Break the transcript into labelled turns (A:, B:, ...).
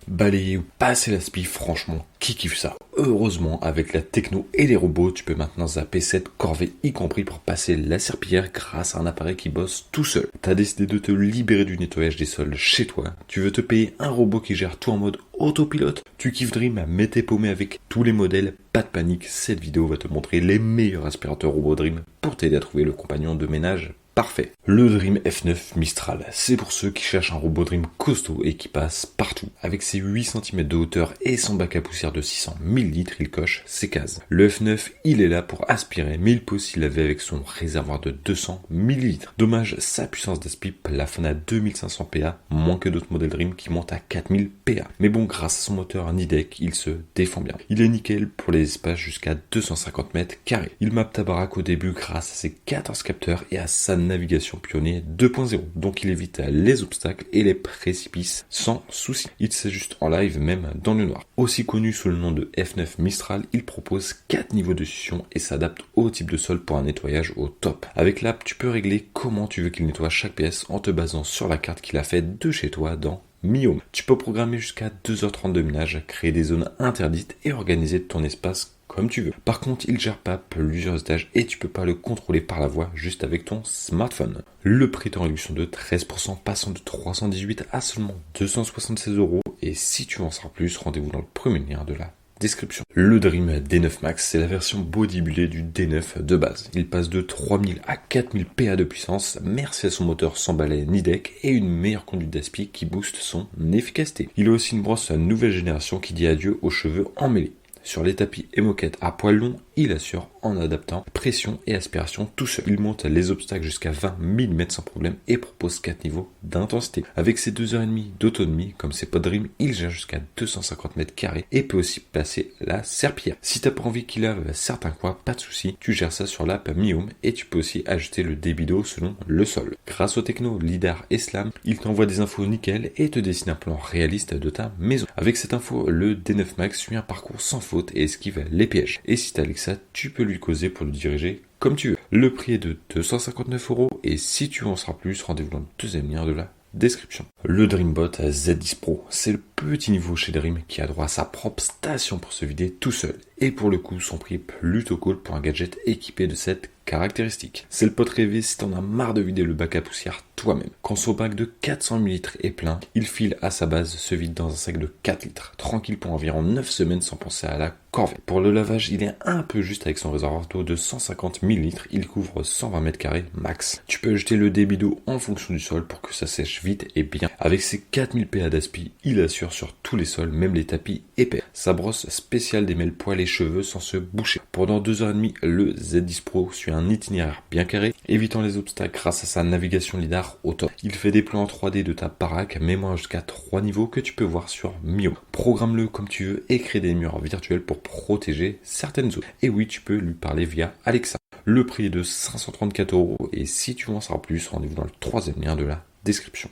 A: Balayer ou passer l'aspi, franchement, qui kiffe ça? Heureusement, avec la techno et les robots, tu peux maintenant zapper cette corvée, y compris pour passer la serpillière grâce à un appareil qui bosse tout seul. T'as décidé de te libérer du nettoyage des sols chez toi, tu veux te payer un robot qui gère tout en mode autopilote, tu kiffes Dream, mets tes paumé avec tous les modèles, pas de panique, cette vidéo va te montrer les meilleurs aspirateurs robots Dream pour t'aider à trouver le compagnon de ménage parfait. Le Dream F9 Mistral, c'est pour ceux qui cherchent un robot Dream costaud et qui passe partout. Avec ses 8 cm de hauteur et son bac à poussière de 600 ml, il coche ses cases. Le F9, il est là pour aspirer, mais il peut aussi laver avec son réservoir de 200 ml. Dommage, sa puissance d'aspi plafonne à 2500 PA, moins que d'autres modèles Dream qui montent à 4000 PA. Mais bon, grâce à son moteur Nidec, il se défend bien. Il est nickel pour les espaces jusqu'à 250 mètres carrés. Il mappe ta baraque au début grâce à ses 14 capteurs et à sa navigation Pionnier 2.0, donc il évite les obstacles et les précipices sans souci. Il s'ajuste en live même dans le noir. Aussi connu sous le nom de F9 Mistral, il propose 4 niveaux de succion et s'adapte au type de sol pour un nettoyage au top. Avec l'app, tu peux régler comment tu veux qu'il nettoie chaque pièce en te basant sur la carte qu'il a faite de chez toi dans Mi Home. Tu peux programmer jusqu'à 2h30 de ménage, créer des zones interdites et organiser ton espace comme tu veux. Par contre, il gère pas plusieurs étages et tu peux pas le contrôler par la voix juste avec ton smartphone. Le prix est en réduction de 13%, passant de 318 à seulement 276 € et si tu veux en savoir plus, rendez-vous dans le premier lien de la description. Le Dream D9 Max, c'est la version bodybuildée du D9 de base. Il passe de 3000 à 4000 PA de puissance, merci à son moteur sans balai Nidec et une meilleure conduite d'aspi qui booste son efficacité. Il a aussi une brosse nouvelle génération qui dit adieu aux cheveux emmêlés. Sur les tapis et moquettes à poils longs, il assure en adaptant pression et aspiration tout seul. Il monte les obstacles jusqu'à 20 mm sans problème et propose 4 niveaux d'intensité. Avec ses 2h30 d'autonomie, comme ses pods Dream, il gère jusqu'à 250 mètres carrés et peut aussi passer la serpillière. Si t'as pas envie qu'il lave certains coins, pas de souci, tu gères ça sur l'app Mi Home et tu peux aussi ajuster le débit d'eau selon le sol. Grâce au techno LIDAR et SLAM, il t'envoie des infos nickel et te dessine un plan réaliste de ta maison. Avec cette info, le D9 Max suit un parcours sans faute et esquive les pièges. Et si t'as Alexa, tu peux lui causer pour le diriger comme tu veux. Le prix est de 259 € et si tu en sauras plus, rendez-vous dans le deuxième lien de la description. Le Dreambot Z10 Pro, c'est le petit niveau chez Dream qui a droit à sa propre station pour se vider tout seul. Et pour le coup, son prix est plutôt cool pour un gadget équipé de cette caractéristique. C'est le pote rêvé si t'en as marre de vider le bac à poussière toi-même. Quand son bac de 400 ml est plein, il file à sa base, se vide dans un sac de 4 litres. Tranquille pour environ 9 semaines sans penser à la corvée. Pour le lavage, il est un peu juste avec son réservoir d'eau de 150 ml. Il couvre 120 mètres carrés max. Tu peux jeter le débit d'eau en fonction du sol pour que ça sèche vite et bien. Avec ses 4000 PA d'aspi, il assure sur tous les sols, même les tapis épais. Sa brosse spéciale démêle poils et cheveux sans se boucher. Pendant 2h30, le Z10 Pro suit un itinéraire bien carré, évitant les obstacles grâce à sa navigation LIDAR au top. Il fait des plans en 3D de ta baraque, même jusqu'à 3 niveaux que tu peux voir sur Mi Home. Programme-le comme tu veux et crée des murs virtuels pour protéger certaines zones. Et oui, tu peux lui parler via Alexa. Le prix est de 534 € et si tu veux en savoir plus, rendez-vous dans le troisième lien de la description.